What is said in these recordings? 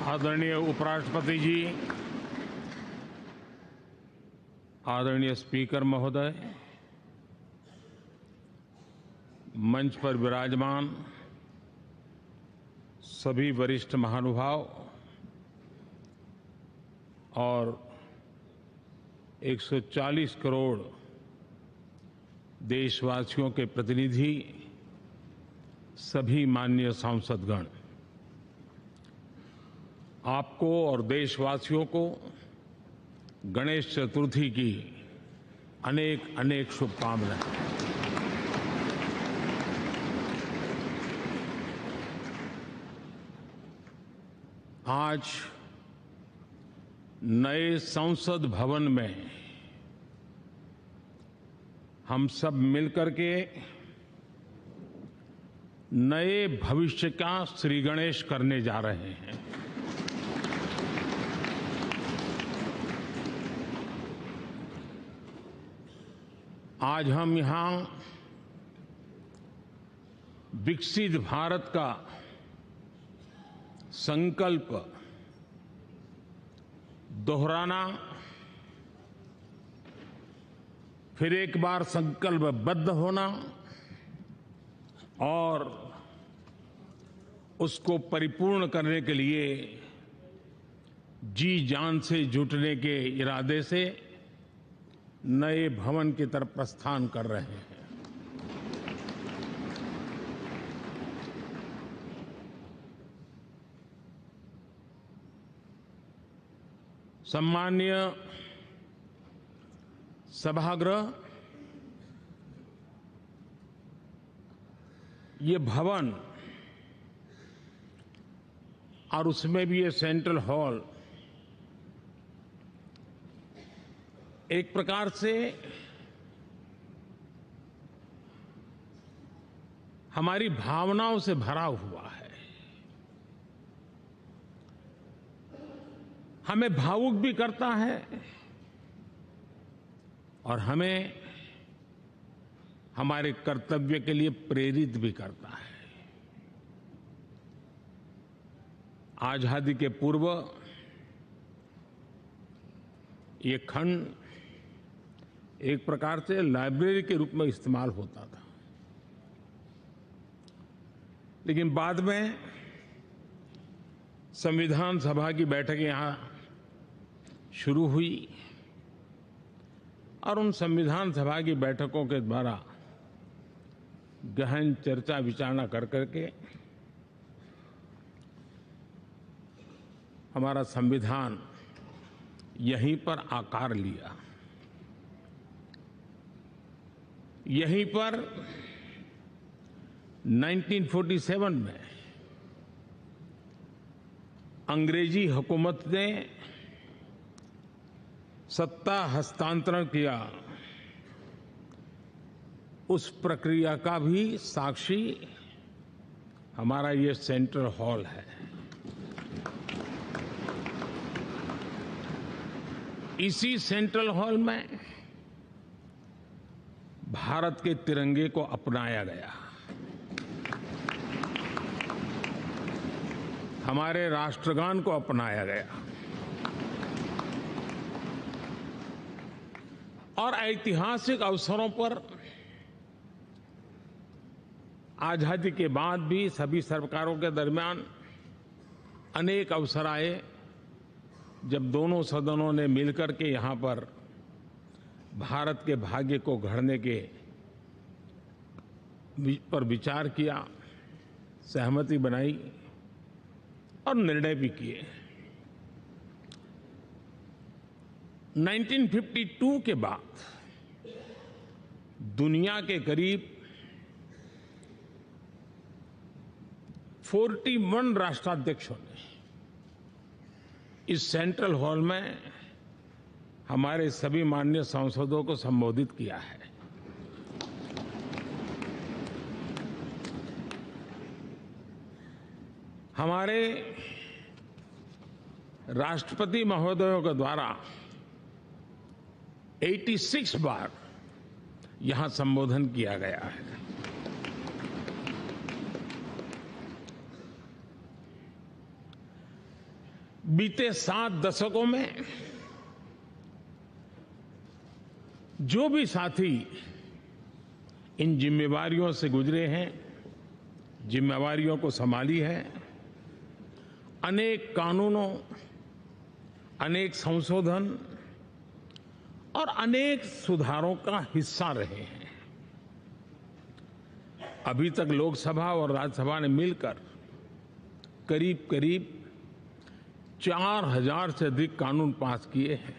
आदरणीय उपराष्ट्रपति जी, आदरणीय स्पीकर महोदय, मंच पर विराजमान सभी वरिष्ठ महानुभाव और 140 करोड़ देशवासियों के प्रतिनिधि, सभी माननीय सांसदगण, आपको और देशवासियों को गणेश चतुर्थी की अनेक अनेक शुभकामनाएं। आज नए संसद भवन में हम सब मिलकर के नए भविष्य का श्री गणेश करने जा रहे हैं। आज हम यहां विकसित भारत का संकल्प दोहराना, फिर एक बार संकल्पबद्ध होना और उसको परिपूर्ण करने के लिए जी जान से जुटने के इरादे से नए भवन की तरफ प्रस्थान कर रहे हैं। सम्माननीय सभागृह, ये भवन और उसमें भी ये सेंट्रल हॉल एक प्रकार से हमारी भावनाओं से भरा हुआ है। हमें भावुक भी करता है और हमें हमारे कर्तव्य के लिए प्रेरित भी करता है। आजादी के पूर्व ये खंड एक प्रकार से लाइब्रेरी के रूप में इस्तेमाल होता था, लेकिन बाद में संविधान सभा की बैठकें यहां शुरू हुई और उन संविधान सभा की बैठकों के द्वारा गहन चर्चा विचारणा कर करके हमारा संविधान यहीं पर आकार लिया। यहीं पर 1947 में अंग्रेजी हुकूमत ने सत्ता हस्तांतरण किया, उस प्रक्रिया का भी साक्षी हमारा ये सेंट्रल हॉल है। इसी सेंट्रल हॉल में भारत के तिरंगे को अपनाया गया, हमारे राष्ट्रगान को अपनाया गया और ऐतिहासिक अवसरों पर आजादी के बाद भी सभी सरकारों के दरमियान अनेक अवसर आए जब दोनों सदनों ने मिलकर के यहां पर भारत के भाग्य को गढ़ने के पर विचार किया, सहमति बनाई और निर्णय भी किए। 1952 के बाद दुनिया के करीब 41 राष्ट्राध्यक्षों ने इस सेंट्रल हॉल में हमारे सभी माननीय सांसदों को संबोधित किया है। हमारे राष्ट्रपति महोदयों के द्वारा 86 बार यहां संबोधन किया गया है। बीते 7 दशकों में जो भी साथी इन जिम्मेवारियों से गुजरे हैं, जिम्मेवारियों को संभाली है, अनेक कानूनों, अनेक संशोधन और अनेक सुधारों का हिस्सा रहे हैं। अभी तक लोकसभा और राज्यसभा ने मिलकर करीब करीब 4000 से अधिक कानून पास किए हैं।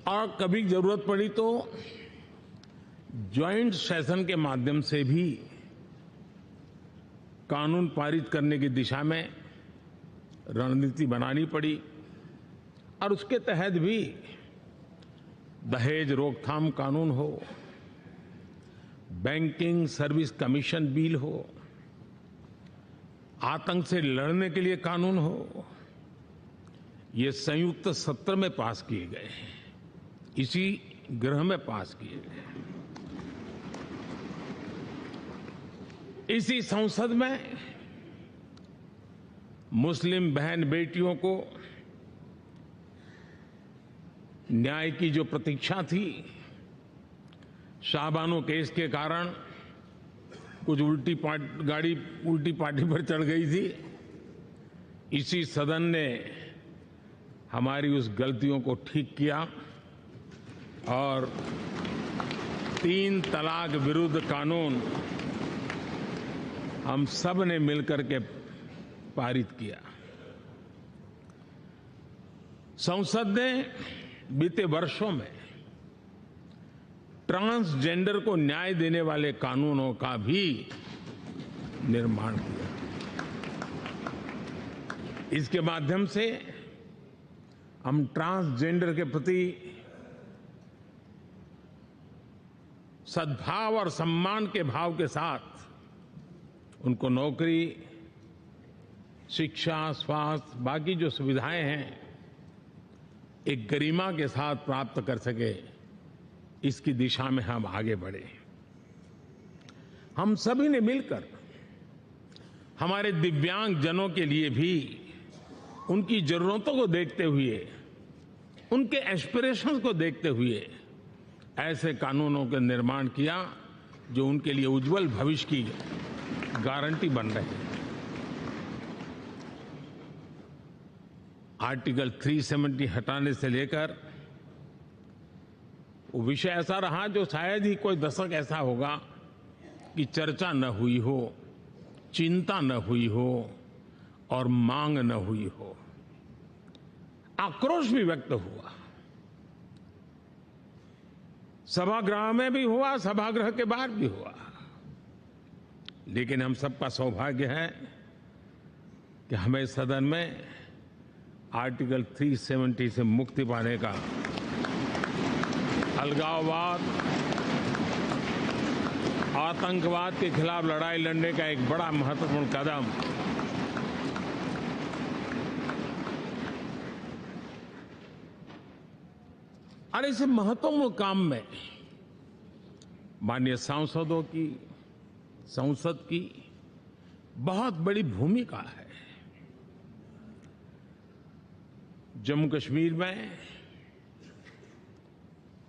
और कभी जरूरत पड़ी तो ज्वाइंट सेशन के माध्यम से भी कानून पारित करने की दिशा में रणनीति बनानी पड़ी और उसके तहत भी दहेज रोकथाम कानून हो, बैंकिंग सर्विस कमीशन बिल हो, आतंक से लड़ने के लिए कानून हो, ये संयुक्त सत्र में पास किए गए हैं, इसी गृह में पास किए गए। इसी संसद में मुस्लिम बहन बेटियों को न्याय की जो प्रतीक्षा थी, शाहबानो केस के कारण कुछ गाड़ी उल्टी पार्टी पर चढ़ गई थी, इसी सदन ने हमारी उस गलतियों को ठीक किया और 3 तलाक विरुद्ध कानून हम सब ने मिलकर के पारित किया। संसद ने बीते वर्षों में ट्रांसजेंडर को न्याय देने वाले कानूनों का भी निर्माण किया। इसके माध्यम से हम ट्रांसजेंडर के प्रति सद्भाव और सम्मान के भाव के साथ उनको नौकरी, शिक्षा, स्वास्थ्य, बाकी जो सुविधाएं हैं, एक गरिमा के साथ प्राप्त कर सके, इसकी दिशा में हम आगे बढ़े। हम सभी ने मिलकर हमारे दिव्यांग जनों के लिए भी उनकी जरूरतों को देखते हुए, उनके एस्पिरेशंस को देखते हुए ऐसे कानूनों का निर्माण किया जो उनके लिए उज्जवल भविष्य की गारंटी बन रहे हैं। आर्टिकल 370 हटाने से लेकर वो विषय ऐसा रहा जो शायद ही कोई दशक ऐसा होगा कि चर्चा न हुई हो, चिंता न हुई हो और मांग न हुई हो। आक्रोश भी व्यक्त हुआ, सभागृह में भी हुआ, सभागृह के बाहर भी हुआ। लेकिन हम सबका सौभाग्य है कि हमें सदन में आर्टिकल 370 से मुक्ति पाने का, अलगाववाद, आतंकवाद के खिलाफ लड़ाई लड़ने का एक बड़ा महत्वपूर्ण कदम और इस महत्वपूर्ण काम में माननीय सांसदों की, संसद की बहुत बड़ी भूमिका है। जम्मू कश्मीर में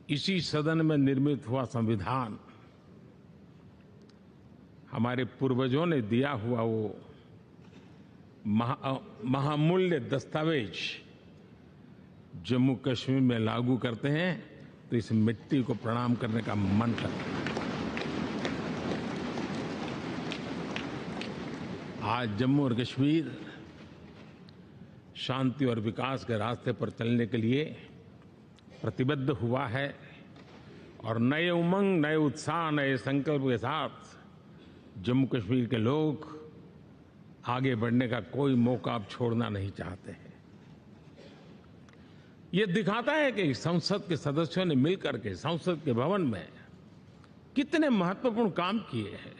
इसी सदन में निर्मित हुआ संविधान हमारे पूर्वजों ने दिया हुआ वो महामूल्य दस्तावेज जम्मू कश्मीर में लागू करते हैं तो इस मिट्टी को प्रणाम करने का मन करता है। आज जम्मू और कश्मीर शांति और विकास के रास्ते पर चलने के लिए प्रतिबद्ध हुआ है और नए उमंग, नए उत्साह, नए संकल्प के साथ जम्मू कश्मीर के लोग आगे बढ़ने का कोई मौका अब छोड़ना नहीं चाहते हैं। ये दिखाता है कि संसद के सदस्यों ने मिलकर के संसद के भवन में कितने महत्वपूर्ण काम किए हैं।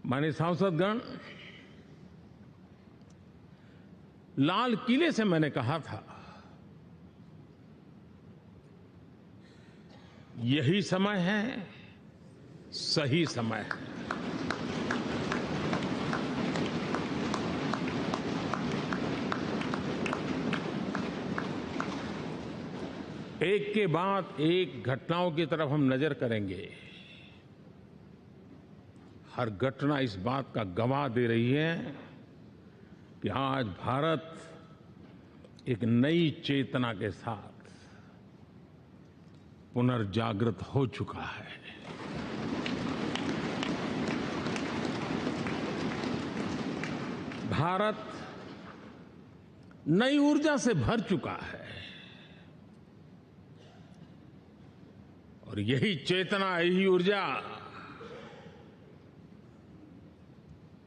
माननीय सांसदगण, लाल किले से मैंने कहा था यही समय है, सही समय है। एक के बाद एक घटनाओं की तरफ हम नजर करेंगे। हर घटना इस बात का गवाह दे रही है कि आज भारत एक नई चेतना के साथ पुनर्जागृत हो चुका है। भारत नई ऊर्जा से भर चुका है और यही चेतना, यही ऊर्जा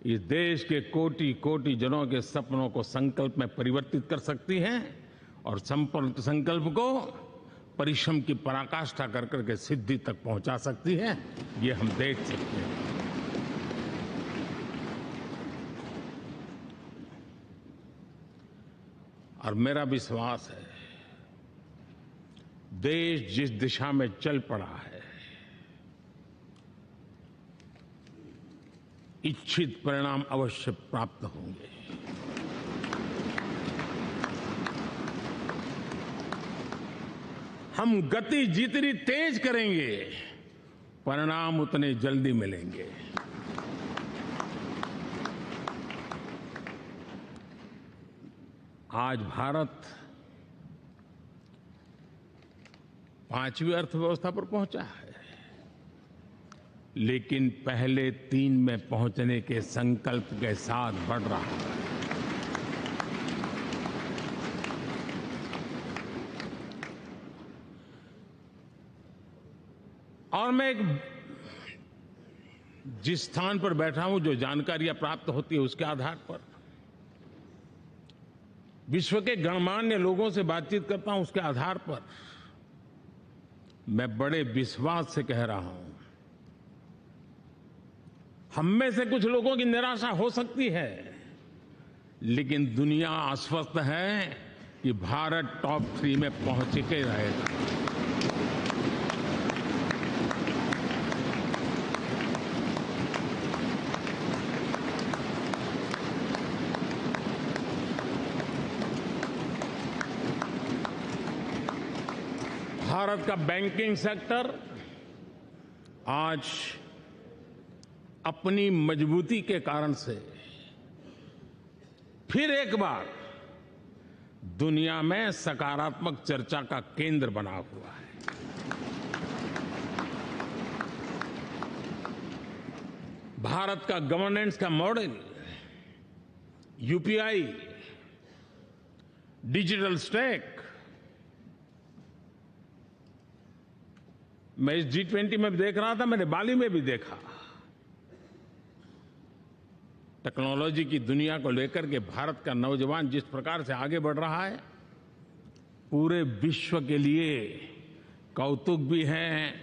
इस देश के कोटि-कोटि जनों के सपनों को संकल्प में परिवर्तित कर सकती है और संकल्प को परिश्रम की पराकाष्ठा कर करके सिद्धि तक पहुंचा सकती है। ये हम देख सकते हैं। और मेरा विश्वास है, देश जिस दिशा में चल पड़ा है, इच्छित परिणाम अवश्य प्राप्त होंगे। हम गति जितनी तेज करेंगे, परिणाम उतने जल्दी मिलेंगे। आज भारत 5वीं अर्थव्यवस्था पर पहुंचा है, लेकिन पहले 3 में पहुंचने के संकल्प के साथ बढ़ रहा है। और मैं जिस स्थान पर बैठा हूं, जो जानकारियां प्राप्त होती है, उसके आधार पर विश्व के गणमान्य लोगों से बातचीत करता हूं, उसके आधार पर मैं बड़े विश्वास से कह रहा हूं, हम में से कुछ लोगों की निराशा हो सकती है, लेकिन दुनिया आश्वस्त है कि भारत टॉप 3 में पहुंच के रहेगा। भारत का बैंकिंग सेक्टर आज अपनी मजबूती के कारण से फिर एक बार दुनिया में सकारात्मक चर्चा का केंद्र बना हुआ है। भारत का गवर्नेंस का मॉडल, यूपीआई, डिजिटल स्टैक, मैं इस G20 में भी देख रहा था, मैंने बाली में भी देखा। टेक्नोलॉजी की दुनिया को लेकर के भारत का नौजवान जिस प्रकार से आगे बढ़ रहा है, पूरे विश्व के लिए कौतुक भी है,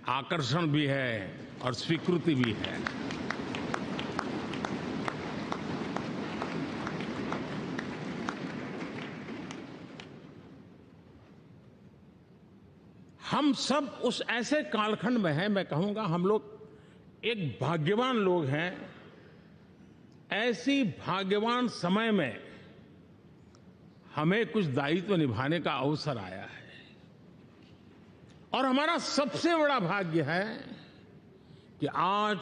आकर्षण भी है और स्वीकृति भी है। हम सब उस ऐसे कालखंड में हैं, मैं कहूंगा हम लोग एक भाग्यवान लोग हैं। ऐसी भाग्यवान समय में हमें कुछ दायित्व निभाने का अवसर आया है और हमारा सबसे बड़ा भाग्य है कि आज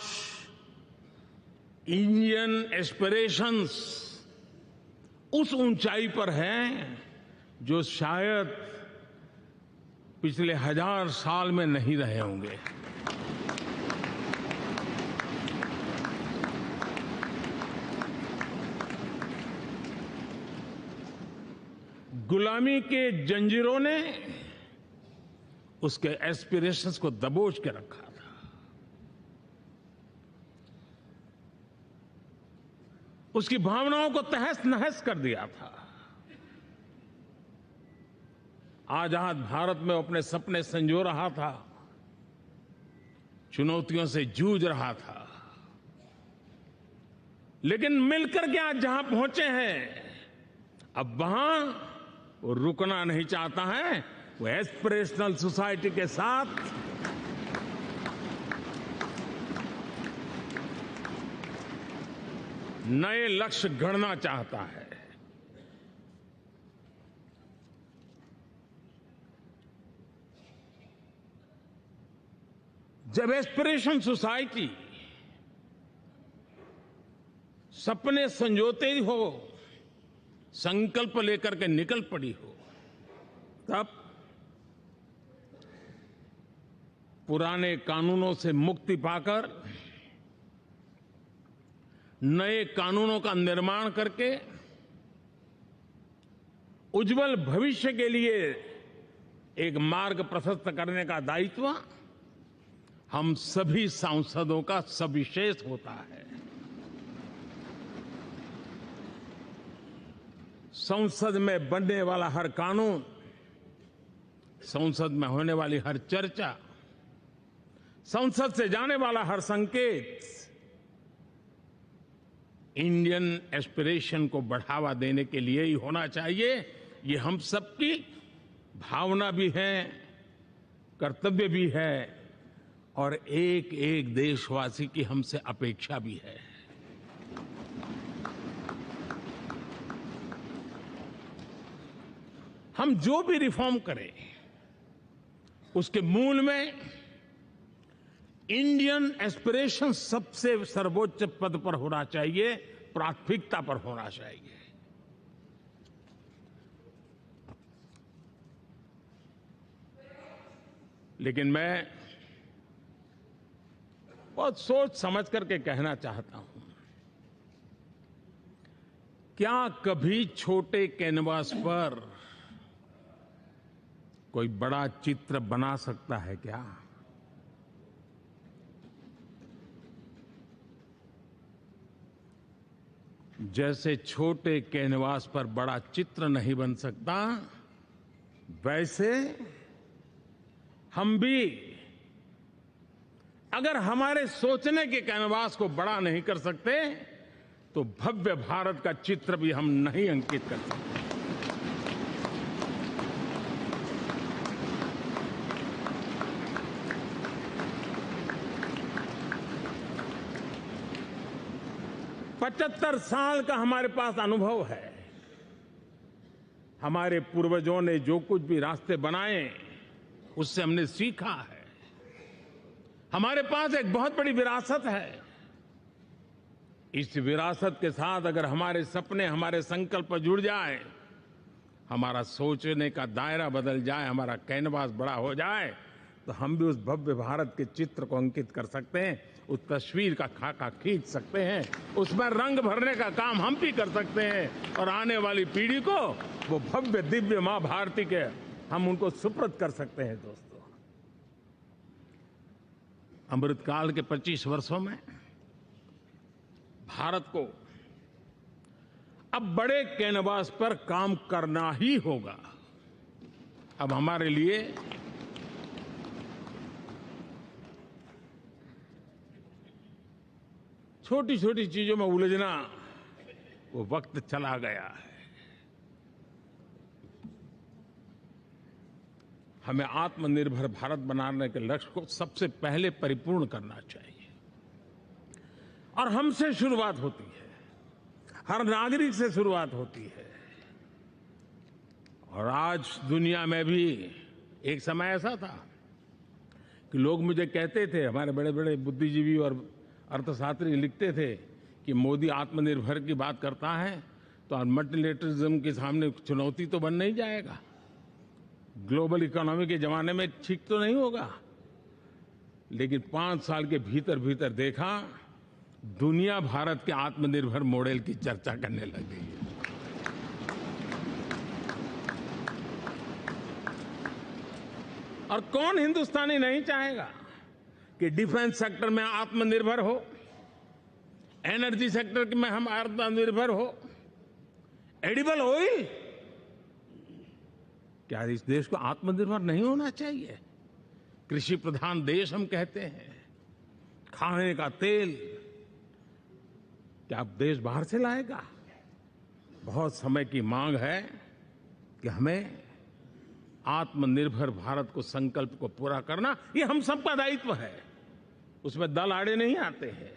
इंडियन एस्पिरेशंस उस ऊंचाई पर हैं जो शायद पिछले 1000 साल में नहीं रहे होंगे। गुलामी के जंजीरों ने उसके एस्पिरेशंस को दबोच के रखा था। उसकी भावनाओं को तहस नहस कर दिया था। आजाद भारत में अपने सपने संजो रहा था, चुनौतियों से जूझ रहा था, लेकिन मिलकर के आज जहां पहुंचे हैं, अब वहां वो रुकना नहीं चाहता है, वो एस्पिरेशनल सोसाइटी के साथ नए लक्ष्य गढ़ना चाहता है। जब एस्पिरेशन सोसाइटी सपने संजोते ही हो, संकल्प लेकर के निकल पड़ी हो, तब पुराने कानूनों से मुक्ति पाकर नए कानूनों का निर्माण करके उज्जवल भविष्य के लिए एक मार्ग प्रशस्त करने का दायित्व हम सभी सांसदों का सविशेष होता है। संसद में बनने वाला हर कानून, संसद में होने वाली हर चर्चा, संसद से जाने वाला हर संकेत इंडियन एस्पिरेशन को बढ़ावा देने के लिए ही होना चाहिए। ये हम सबकी भावना भी है, कर्तव्य भी है और एक एक देशवासी की हमसे अपेक्षा भी है। हम जो भी रिफॉर्म करें उसके मूल में इंडियन एस्पिरेशन सबसे सर्वोच्च पद पर होना चाहिए, प्राथमिकता पर होना चाहिए। लेकिन मैं बहुत सोच समझ करके कहना चाहता हूं, क्या कभी छोटे कैनवास पर कोई बड़ा चित्र बना सकता है क्या? जैसे छोटे कैनवास पर बड़ा चित्र नहीं बन सकता, वैसे हम भी अगर हमारे सोचने के कैनवास को बड़ा नहीं कर सकते तो भव्य भारत का चित्र भी हम नहीं अंकित कर सकते। पचहत्तर साल का हमारे पास अनुभव है। हमारे पूर्वजों ने जो कुछ भी रास्ते बनाए उससे हमने सीखा है। हमारे पास एक बहुत बड़ी विरासत है। इस विरासत के साथ अगर हमारे सपने, हमारे संकल्प जुड़ जाए, हमारा सोचने का दायरा बदल जाए, हमारा कैनवास बड़ा हो जाए, तो हम भी उस भव्य भारत के चित्र को अंकित कर सकते हैं, उस तस्वीर का खाका खींच सकते हैं, उसमें रंग भरने का काम हम भी कर सकते हैं और आने वाली पीढ़ी को वो भव्य दिव्य मां भारती के हम उनको सुपुर्द कर सकते हैं। दोस्तों, अमृतकाल के 25 वर्षों में भारत को अब बड़े कैनवास पर काम करना ही होगा। अब हमारे लिए छोटी छोटी चीजों में उलझना वो वक्त चला गया है। हमें आत्मनिर्भर भारत बनाने के लक्ष्य को सबसे पहले परिपूर्ण करना चाहिए और हमसे शुरुआत होती है, हर नागरिक से शुरुआत होती है। और आज दुनिया में भी एक समय ऐसा था कि लोग मुझे कहते थे, हमारे बड़े बड़े बुद्धिजीवी और अर्थशास्त्री लिखते थे कि मोदी आत्मनिर्भर की बात करता है तो मल्टीलेटरलिज्म के सामने चुनौती तो बन नहीं जाएगा, ग्लोबल इकोनॉमी के जमाने में ठीक तो नहीं होगा। लेकिन 5 साल के भीतर भीतर देखा, दुनिया भारत के आत्मनिर्भर मॉडल की चर्चा करने लग गई है। और कौन हिंदुस्तानी नहीं चाहेगा कि डिफेंस सेक्टर में आत्मनिर्भर हो, एनर्जी सेक्टर में हम आत्मनिर्भर हो, एडिबल ऑयल, क्या इस देश को आत्मनिर्भर नहीं होना चाहिए? कृषि प्रधान देश हम कहते हैं, खाने का तेल क्या देश बाहर से लाएगा? बहुत समय की मांग है कि हमें आत्मनिर्भर भारत को संकल्प को पूरा करना, ये हम सबका दायित्व है। उसमें दल आड़े नहीं आते हैं,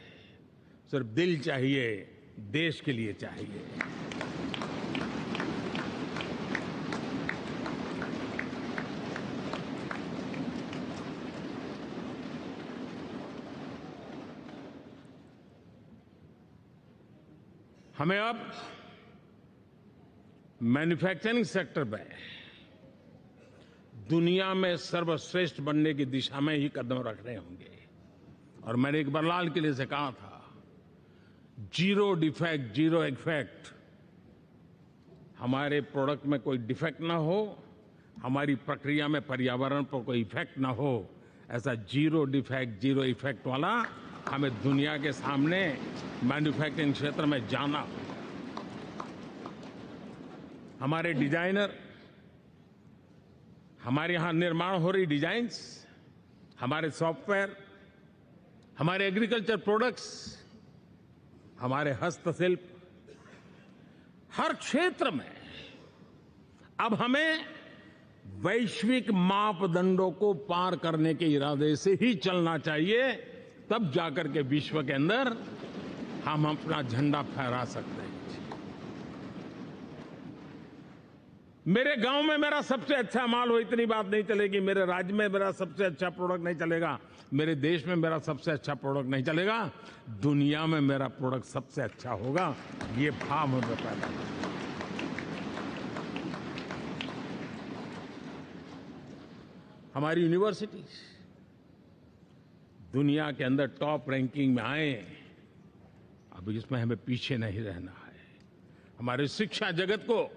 सिर्फ दिल चाहिए, देश के लिए चाहिए। हमें अब मैन्युफैक्चरिंग सेक्टर में दुनिया में सर्वश्रेष्ठ बनने की दिशा में ही कदम रखने होंगे। और मैंने एक बार लाल किले से कहा था, जीरो डिफेक्ट जीरो इफेक्ट। हमारे प्रोडक्ट में कोई डिफेक्ट ना हो, हमारी प्रक्रिया में पर्यावरण पर कोई इफेक्ट ना हो, ऐसा जीरो डिफेक्ट जीरो इफेक्ट वाला हमें दुनिया के सामने मैन्युफैक्चरिंग क्षेत्र में जाना हो। हमारे डिजाइनर, हमारे यहां निर्माण हो रही डिजाइन्स, हमारे सॉफ्टवेयर, हमारे एग्रीकल्चर प्रोडक्ट्स, हमारे हस्तशिल्प, हर क्षेत्र में अब हमें वैश्विक मापदंडों को पार करने के इरादे से ही चलना चाहिए, तब जाकर के विश्व के अंदर हम अपना झंडा फहरा सकते हैं। मेरे गांव में मेरा सबसे अच्छा माल हो, इतनी बात नहीं चलेगी। मेरे राज्य में मेरा सबसे अच्छा प्रोडक्ट नहीं चलेगा, मेरे देश में मेरा सबसे अच्छा प्रोडक्ट नहीं चलेगा, दुनिया में मेरा प्रोडक्ट सबसे अच्छा होगा, ये भाव हमें पैदा होगा। हमारी यूनिवर्सिटीज दुनिया के अंदर टॉप रैंकिंग में आए, अब इसमें हमें पीछे नहीं रहना है। हमारे शिक्षा जगत को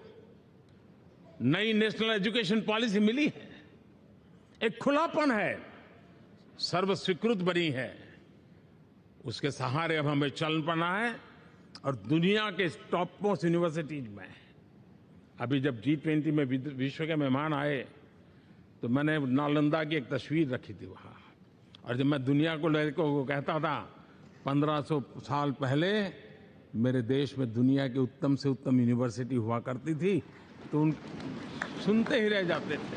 नई नेशनल एजुकेशन पॉलिसी मिली है, एक खुलापन है, सर्व स्वीकृत बनी है, उसके सहारे अब हमें चल पड़ना है। और दुनिया के टॉप मोस्ट यूनिवर्सिटीज में अभी जब G20 में विश्व के मेहमान आए तो मैंने नालंदा की एक तस्वीर रखी थी वहां, और जब मैं दुनिया को कहता था 1500 साल पहले मेरे देश में दुनिया की उत्तम से उत्तम यूनिवर्सिटी हुआ करती थी, तो उन सुनते ही रह जाते थे।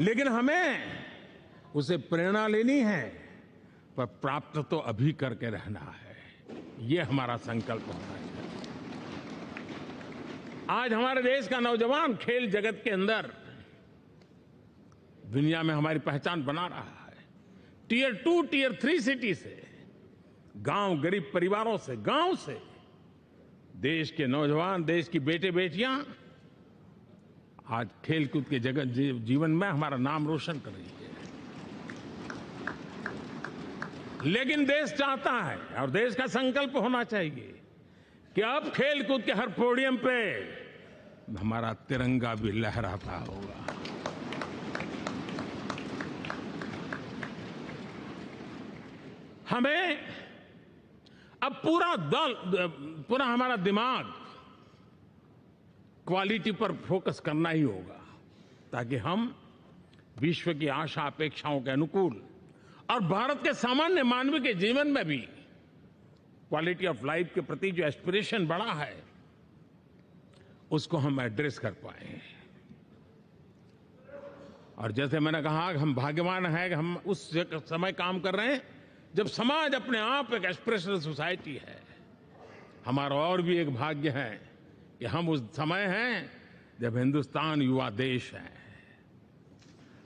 लेकिन हमें उसे प्रेरणा लेनी है, पर प्राप्त तो अभी करके रहना है, ये हमारा संकल्प होना है। आज हमारे देश का नौजवान खेल जगत के अंदर दुनिया में हमारी पहचान बना रहा है। टियर 2, टियर 3 सिटी से, गांव, गरीब परिवारों से, गांव से देश के नौजवान, देश की बेटे बेटियां आज खेलकूद के जगत जीवन में हमारा नाम रोशन कर रही है। लेकिन देश चाहता है और देश का संकल्प होना चाहिए कि अब खेलकूद के हर पोडियम पे हमारा तिरंगा भी लहराता होगा। हमें अब पूरा हमारा दिमाग क्वालिटी पर फोकस करना ही होगा, ताकि हम विश्व की आशा अपेक्षाओं के अनुकूल और भारत के सामान्य मानव के जीवन में भी क्वालिटी ऑफ लाइफ के प्रति जो एस्पिरेशन बढ़ा है, उसको हम एड्रेस कर पाए। और जैसे मैंने कहा, हम भाग्यवान हैं कि हम उस समय काम कर रहे हैं जब समाज अपने आप एक एस्पिरेशनल सोसाइटी है। हमारा और भी एक भाग्य है कि हम उस समय हैं जब हिंदुस्तान युवा देश है।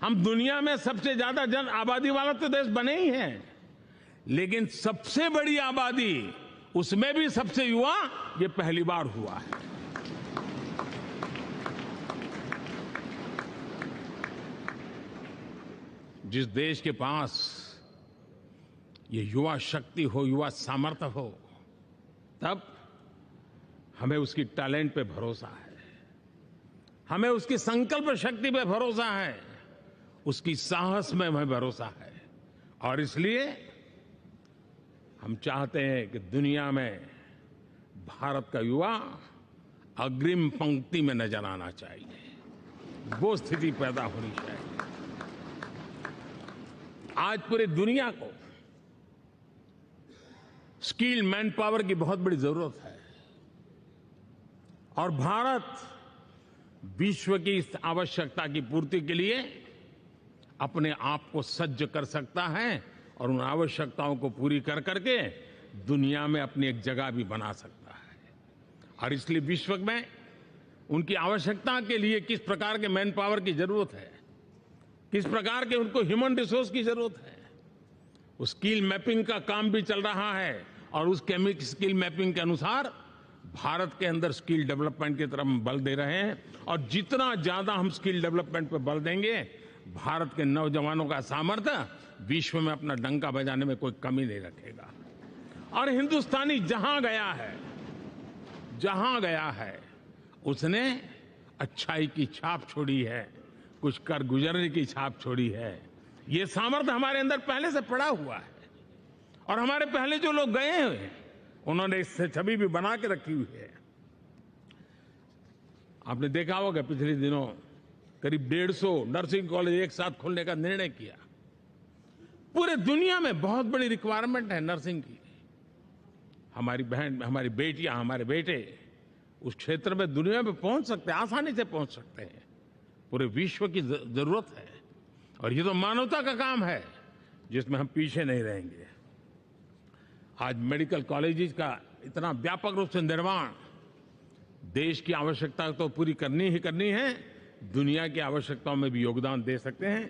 हम दुनिया में सबसे ज्यादा जन आबादी वाला तो देश बने ही हैं, लेकिन सबसे बड़ी आबादी, उसमें भी सबसे युवा, ये पहली बार हुआ है। जिस देश के पास ये युवा शक्ति हो, युवा सामर्थ्य हो, तब हमें उसकी टैलेंट पे भरोसा है, हमें उसकी संकल्प शक्ति पे भरोसा है, उसकी साहस में हमें भरोसा है। और इसलिए हम चाहते हैं कि दुनिया में भारत का युवा अग्रिम पंक्ति में नजर आना चाहिए, वो स्थिति पैदा होनी चाहिए। आज पूरी दुनिया को स्किल्ड मैन पावर की बहुत बड़ी जरूरत है, और भारत विश्व की इस आवश्यकता की पूर्ति के लिए अपने आप को सज्ज कर सकता है और उन आवश्यकताओं को पूरी कर करके दुनिया में अपनी एक जगह भी बना सकता है। और इसलिए विश्व में उनकी आवश्यकता के लिए किस प्रकार के मैन पावर की जरूरत है, किस प्रकार के उनको ह्यूमन रिसोर्स की जरूरत है, उस स्किल मैपिंग का काम भी चल रहा है और उस स्किल मैपिंग के अनुसार भारत के अंदर स्किल डेवलपमेंट की तरफ हम बल दे रहे हैं। और जितना ज्यादा हम स्किल डेवलपमेंट पर बल देंगे, भारत के नौजवानों का सामर्थ्य विश्व में अपना डंका बजाने में कोई कमी नहीं रखेगा। और हिंदुस्तानी जहां गया है उसने अच्छाई की छाप छोड़ी है, कुछ कर गुजरने की छाप छोड़ी है। ये सामर्थ्य हमारे अंदर पहले से पड़ा हुआ है और हमारे पहले जो लोग गए हैं उन्होंने इससे छवि भी बना के रखी हुई है। आपने देखा होगा पिछले दिनों करीब 150 नर्सिंग कॉलेज एक साथ खोलने का निर्णय किया। पूरे दुनिया में बहुत बड़ी रिक्वायरमेंट है नर्सिंग की। हमारी बहन, हमारी बेटियां, हमारे बेटे उस क्षेत्र में दुनिया में पहुंच सकते हैं, आसानी से पहुंच सकते हैं। पूरे विश्व की जरूरत है और ये तो मानवता का काम है जिसमें हम पीछे नहीं रहेंगे। आज मेडिकल कॉलेजेस का इतना व्यापक रूप से निर्माण, देश की आवश्यकता तो पूरी करनी ही करनी है, दुनिया की आवश्यकताओं में भी योगदान दे सकते हैं।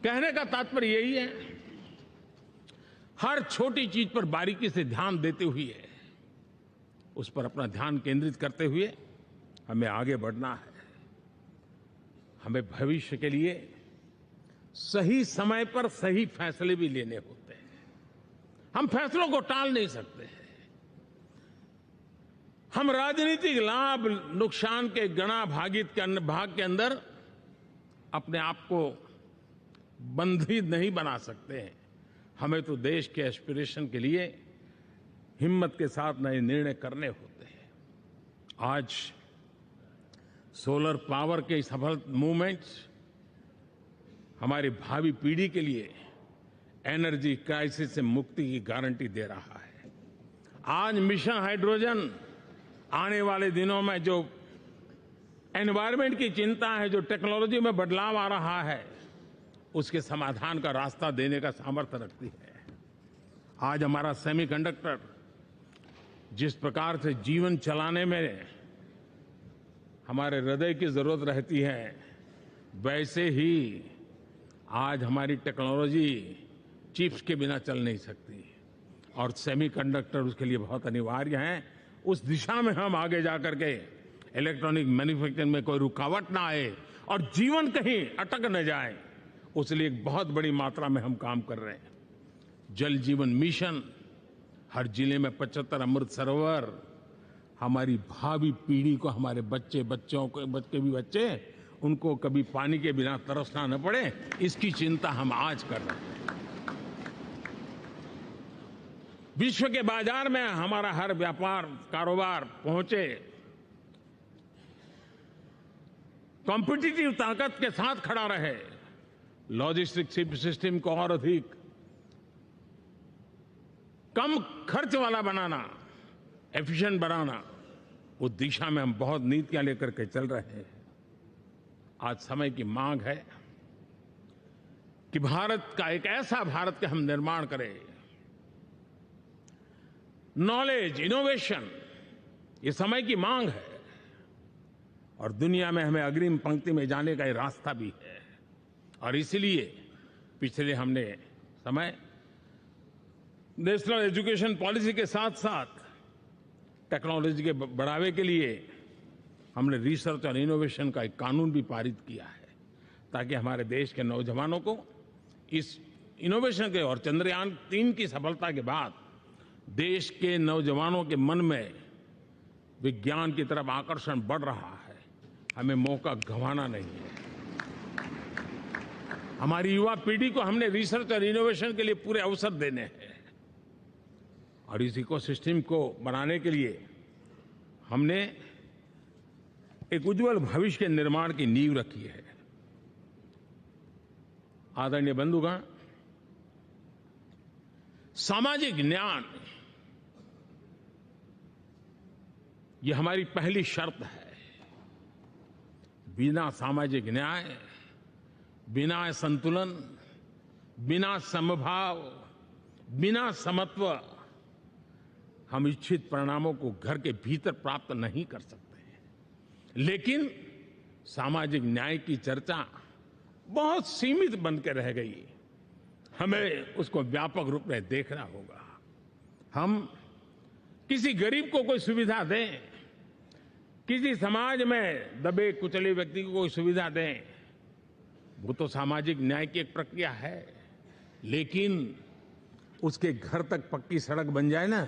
कहने का तात्पर्य यही है, हर छोटी चीज पर बारीकी से ध्यान देते हुए, उस पर अपना ध्यान केंद्रित करते हुए हमें आगे बढ़ना है। हमें भविष्य के लिए सही समय पर सही फैसले भी लेने होते हैं। हम फैसलों को टाल नहीं सकते हैं। हम राजनीतिक लाभ नुकसान के गणा भाग के अंदर अपने आप को बंधित नहीं बना सकते हैं। हमें तो देश के एस्पिरेशन के लिए हिम्मत के साथ नए निर्णय करने होते हैं। आज सोलर पावर के सफल मूवमेंट्स हमारी भावी पीढ़ी के लिए एनर्जी क्राइसिस से मुक्ति की गारंटी दे रहा है। आज मिशन हाइड्रोजन आने वाले दिनों में जो एनवायरमेंट की चिंता है, जो टेक्नोलॉजी में बदलाव आ रहा है, उसके समाधान का रास्ता देने का सामर्थ्य रखती है। आज हमारा सेमीकंडक्टर जिस प्रकार से जीवन चलाने में हमारे हृदय की जरूरत रहती है, वैसे ही आज हमारी टेक्नोलॉजी चिप्स के बिना चल नहीं सकती और सेमीकंडक्टर उसके लिए बहुत अनिवार्य है। उस दिशा में हम आगे जाकर के इलेक्ट्रॉनिक मैन्युफैक्चरिंग में कोई रुकावट ना आए और जीवन कहीं अटक न जाए, उसलिए एक बहुत बड़ी मात्रा में हम काम कर रहे हैं। जल जीवन मिशन, हर जिले में 75 अमृत सरोवर, हमारी भावी पीढ़ी को, हमारे बच्चों को उनको कभी पानी के बिना तरसना न पड़े, इसकी चिंता हम आज कर रहे हैं। विश्व के बाजार में हमारा हर व्यापार कारोबार पहुंचे, कॉम्पिटिटिव ताकत के साथ खड़ा रहे, लॉजिस्टिक सिस्टम को और अधिक कम खर्च वाला बनाना, एफिशिएंट बनाना, उस दिशा में हम बहुत नीतियां लेकर के चल रहे हैं। आज समय की मांग है कि भारत का एक ऐसा भारत का हम निर्माण करें। नॉलेज, इनोवेशन, ये समय की मांग है और दुनिया में हमें अग्रिम पंक्ति में जाने का ये रास्ता भी है। और इसलिए पिछले हमने समय नेशनल एजुकेशन पॉलिसी के साथ साथ टेक्नोलॉजी के बढ़ावे के लिए हमने रिसर्च और इनोवेशन का एक कानून भी पारित किया है, ताकि हमारे देश के नौजवानों को इस इनोवेशन के और चंद्रयान 3 की सफलता के बाद देश के नौजवानों के मन में विज्ञान की तरफ आकर्षण बढ़ रहा है। हमें मौका गंवाना नहीं है। हमारी युवा पीढ़ी को हमने रिसर्च और इनोवेशन के लिए पूरे अवसर देने हैं और इस इकोसिस्टम को बनाने के लिए हमने एक उज्जवल भविष्य के निर्माण की नींव रखी है। आदरणीय बंधुगण, सामाजिक न्याय ये हमारी पहली शर्त है। बिना सामाजिक न्याय, बिना संतुलन, बिना समभाव, बिना समत्व हम इच्छित परिणामों को घर के भीतर प्राप्त नहीं कर सकते। लेकिन सामाजिक न्याय की चर्चा बहुत सीमित बन के रह गई। हमें उसको व्यापक रूप में देखना होगा। हम किसी गरीब को कोई सुविधा दें, किसी समाज में दबे कुचले व्यक्ति को कोई सुविधा दें, वो तो सामाजिक न्याय की एक प्रक्रिया है। लेकिन उसके घर तक पक्की सड़क बन जाए ना,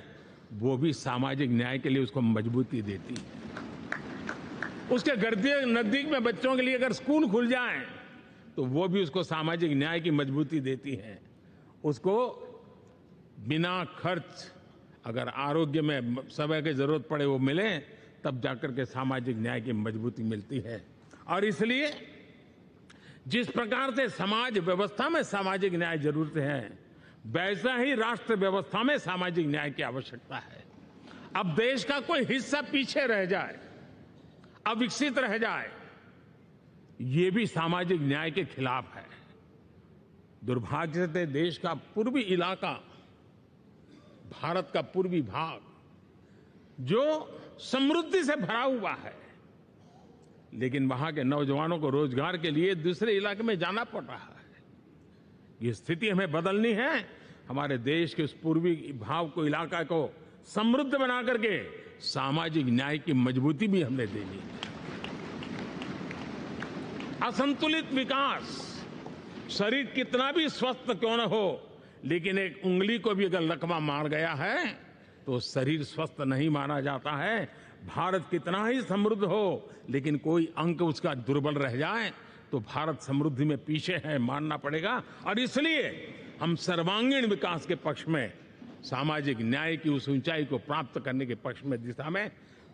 वो भी सामाजिक न्याय के लिए उसको मजबूती देती है। उसके घर के नजदीक में बच्चों के लिए अगर स्कूल खुल जाए तो वो भी उसको सामाजिक न्याय की मजबूती देती है। उसको बिना खर्च अगर आरोग्य में समय की जरूरत पड़े वो मिले, तब जाकर के सामाजिक न्याय की मजबूती मिलती है। और इसलिए जिस प्रकार से समाज व्यवस्था में सामाजिक न्याय जरूरत है, वैसा ही राष्ट्र व्यवस्था में सामाजिक न्याय की आवश्यकता है। अब देश का कोई हिस्सा पीछे रह जाए, अविकसित रह जाए, ये भी सामाजिक न्याय के खिलाफ है। दुर्भाग्य से देश का पूर्वी इलाका, भारत का पूर्वी भाग जो समृद्धि से भरा हुआ है, लेकिन वहां के नौजवानों को रोजगार के लिए दूसरे इलाके में जाना पड़ रहा है। ये स्थिति हमें बदलनी है। हमारे देश के उस पूर्वी भाग को, इलाका को समृद्ध बना करके सामाजिक न्याय की मजबूती भी हमने देनी है। असंतुलित विकास, शरीर कितना भी स्वस्थ क्यों न हो, लेकिन एक उंगली को भी अगर लकवा मार गया है तो शरीर स्वस्थ नहीं माना जाता है। भारत कितना ही समृद्ध हो, लेकिन कोई अंग उसका दुर्बल रह जाए तो भारत समृद्धि में पीछे है, मानना पड़ेगा। और इसलिए हम सर्वांगीण विकास के पक्ष में, सामाजिक न्याय की उस ऊंचाई को प्राप्त करने के पक्ष में, दिशा में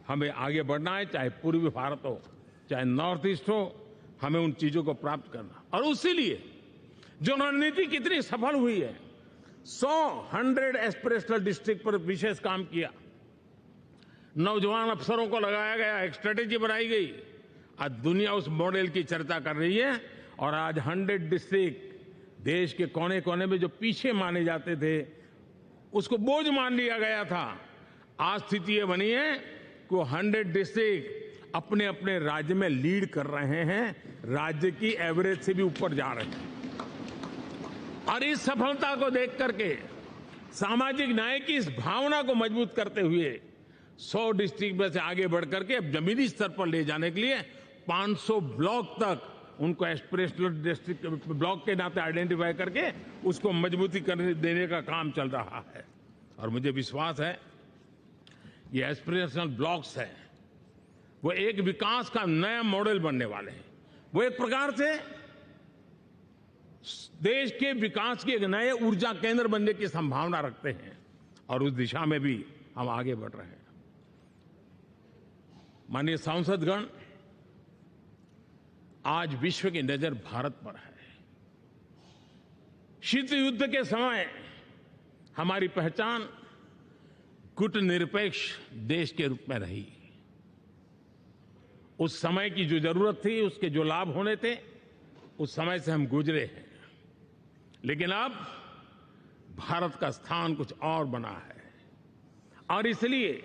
हमें आगे बढ़ना है। चाहे पूर्वी भारत हो, चाहे नॉर्थ ईस्ट हो, हमें उन चीजों को प्राप्त करना। और उसीलिए जो रणनीति कितनी सफल हुई है, 100 एस्पिरेशनल डिस्ट्रिक्ट पर विशेष काम किया, नौजवान अफसरों को लगाया गया, एक स्ट्रेटेजी बनाई गई। आज दुनिया उस मॉडल की चर्चा कर रही है। और आज 100 डिस्ट्रिक्ट, देश के कोने कोने में जो पीछे माने जाते थे, उसको बोझ मान लिया गया था। आज स्थिति ये बनी है कि वो 100 डिस्ट्रिक्ट अपने अपने राज्य में लीड कर रहे हैं, राज्य की एवरेज से भी ऊपर जा रहे हैं। और इस सफलता को देख करके, सामाजिक न्याय की इस भावना को मजबूत करते हुए 100 डिस्ट्रिक्ट में से आगे बढ़ करके अब जमीनी स्तर पर ले जाने के लिए 500 ब्लॉक तक उनको एस्पिरेशनल डिस्ट्रिक्ट ब्लॉक के नाते आइडेंटिफाई करके उसको मजबूती करने देने का काम चल रहा है। और मुझे विश्वास है ये एस्पिरेशनल ब्लॉक्स है, वो एक विकास का नया मॉडल बनने वाले हैं। वो एक प्रकार से देश के विकास के एक नए ऊर्जा केंद्र बनने की संभावना रखते हैं। और उस दिशा में भी हम आगे बढ़ रहे हैं। माननीय सांसदगण, आज विश्व की नजर भारत पर है। शीत युद्ध के समय हमारी पहचान गुटनिरपेक्ष देश के रूप में रही। उस समय की जो जरूरत थी, उसके जो लाभ होने थे, उस समय से हम गुजरे हैं। लेकिन अब भारत का स्थान कुछ और बना है। और इसलिए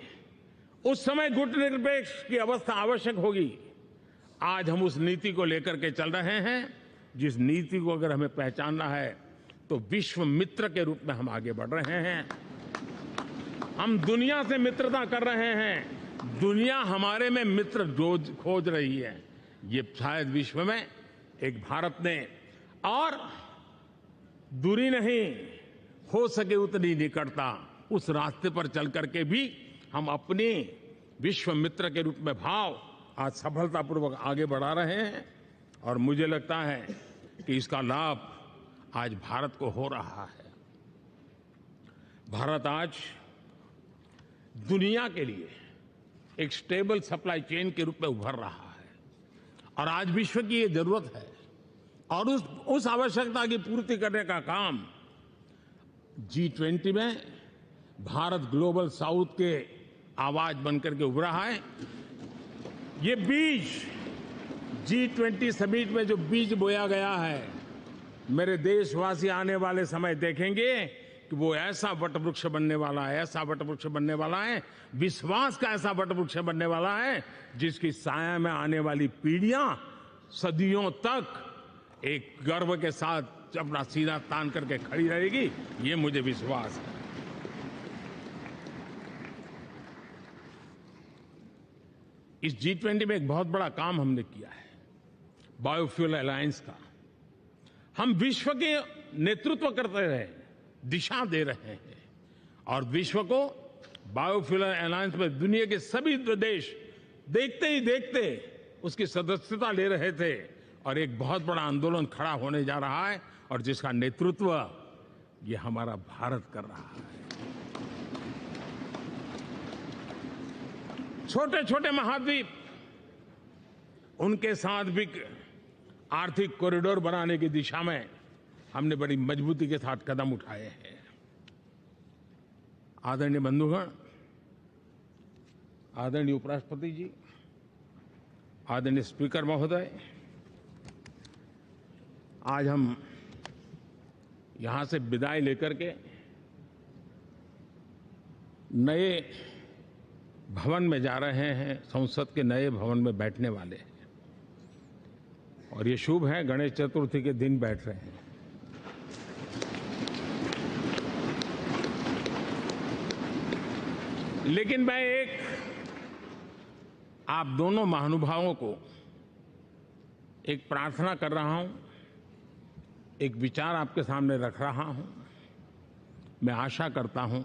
उस समय गुटनिरपेक्ष की अवस्था आवश्यक होगी। आज हम उस नीति को लेकर के चल रहे हैं, जिस नीति को अगर हमें पहचानना है तो विश्व मित्र के रूप में हम आगे बढ़ रहे हैं। हम दुनिया से मित्रता कर रहे हैं, दुनिया हमारे में मित्र खोज रही है। ये शायद विश्व में एक भारत ने, और दूरी नहीं, हो सके उतनी निकटता, उस रास्ते पर चल करके भी हम अपने विश्व मित्र के रूप में भाव आज सफलतापूर्वक आगे बढ़ा रहे हैं। और मुझे लगता है कि इसका लाभ आज भारत को हो रहा है। भारत आज दुनिया के लिए एक स्टेबल सप्लाई चेन के रूप में उभर रहा है। और आज विश्व की ये जरूरत है। और उस आवश्यकता की पूर्ति करने का काम G20 में भारत ग्लोबल साउथ के आवाज बनकर के उभरा है। ये बीज G20 समिट में जो बीज बोया गया है, मेरे देशवासी आने वाले समय देखेंगे कि वो ऐसा वटवृक्ष बनने वाला है, ऐसा वटवृक्ष बनने वाला है, विश्वास का ऐसा वटवृक्ष बनने वाला है जिसकी साया में आने वाली पीढ़ियां सदियों तक एक गर्व के साथ अपना सीना तान करके खड़ी रहेगी। ये मुझे विश्वास है। इस G20 में एक बहुत बड़ा काम हमने किया है, बायोफ्यूल अलायंस का। हम विश्व के नेतृत्व करते रहे, दिशा दे रहे हैं और विश्व को बायोफ्यूल अलायंस में दुनिया के सभी देश देखते ही देखते उसकी सदस्यता ले रहे थे और एक बहुत बड़ा आंदोलन खड़ा होने जा रहा है और जिसका नेतृत्व ये हमारा भारत कर रहा है। छोटे छोटे महाद्वीप, उनके साथ भी आर्थिक कॉरिडोर बनाने की दिशा में हमने बड़ी मजबूती के साथ कदम उठाए हैं। आदरणीय बंधुगण, आदरणीय उपराष्ट्रपति जी, आदरणीय स्पीकर महोदय, आज हम यहां से विदाई लेकर के नए भवन में जा रहे हैं, संसद के नए भवन में बैठने वाले हैं और ये शुभ है, गणेश चतुर्थी के दिन बैठ रहे हैं। लेकिन मैं एक आप दोनों महानुभावों को एक प्रार्थना कर रहा हूं, एक विचार आपके सामने रख रहा हूं। मैं आशा करता हूं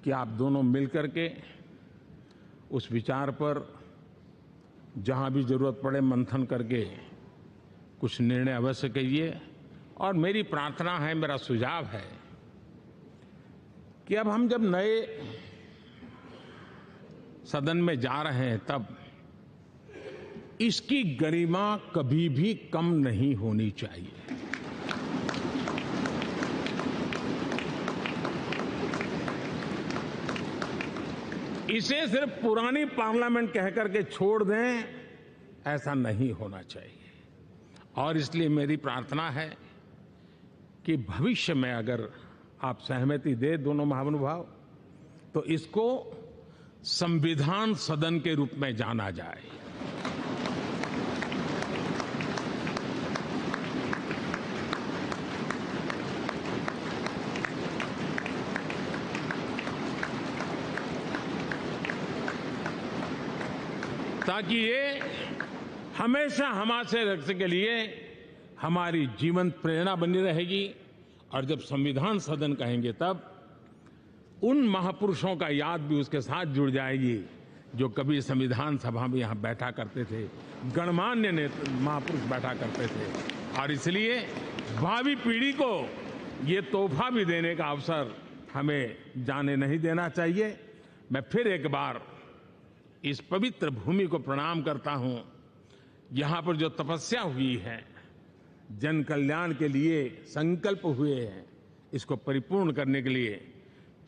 कि आप दोनों मिलकर के उस विचार पर जहां भी जरूरत पड़े मंथन करके कुछ निर्णय अवश्य कीजिए। और मेरी प्रार्थना है, मेरा सुझाव है कि अब हम जब नए सदन में जा रहे हैं तब इसकी गरिमा कभी भी कम नहीं होनी चाहिए। इसे सिर्फ पुरानी पार्लियामेंट कहकर के छोड़ दें, ऐसा नहीं होना चाहिए। और इसलिए मेरी प्रार्थना है कि भविष्य में अगर आप सहमति दे दोनों महानुभाव, तो इसको संविधान सदन के रूप में जाना जाए। ताकि ये हमेशा हमारे रक्षा के लिए हमारी जीवन प्रेरणा बनी रहेगी। और जब संविधान सदन कहेंगे तब उन महापुरुषों का याद भी उसके साथ जुड़ जाएगी जो कभी संविधान सभा में यहाँ बैठा करते थे, गणमान्य महापुरुष बैठा करते थे। और इसलिए भावी पीढ़ी को ये तोहफा भी देने का अवसर हमें जाने नहीं देना चाहिए। मैं फिर एक बार इस पवित्र भूमि को प्रणाम करता हूं। यहां पर जो तपस्या हुई है, जन कल्याण के लिए संकल्प हुए हैं, इसको परिपूर्ण करने के लिए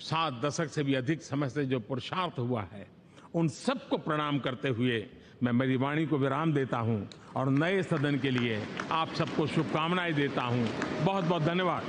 7 दशक से भी अधिक समय से जो पुरुषार्थ हुआ है, उन सबको प्रणाम करते हुए मैं मेरी वाणी को विराम देता हूं और नए सदन के लिए आप सबको शुभकामनाएं देता हूं। बहुत बहुत धन्यवाद।